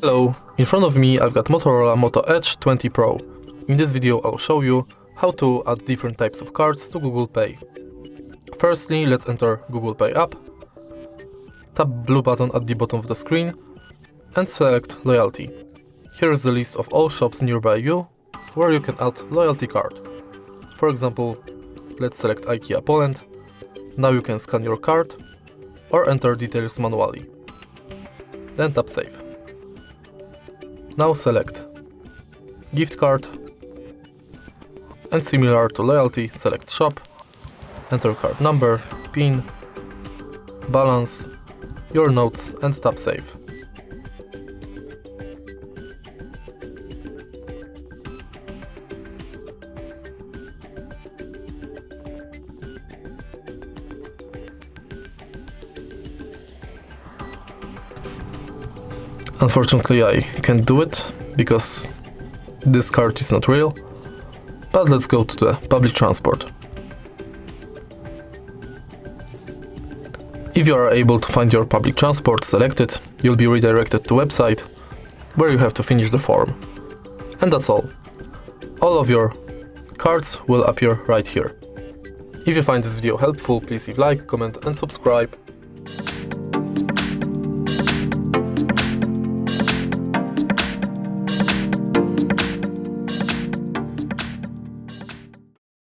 Hello, in front of me I've got Motorola Moto Edge 20 Pro. In this video I'll show you how to add different types of cards to Google Pay. Firstly, let's enter Google Pay app, tap blue button at the bottom of the screen and select Loyalty. Here is the list of all shops nearby you where you can add loyalty card. For example, let's select IKEA Poland. Now you can scan your card or enter details manually. Then tap Save. Now select gift card and similar to loyalty, select shop, enter card number, PIN, balance, your notes and tap Save. Unfortunately, I can't do it because this card is not real, but let's go to the public transport. If you are able to find your public transport selected, you'll be redirected to a website where you have to finish the form. And that's all. All of your cards will appear right here. If you find this video helpful, please leave a like, comment and subscribe.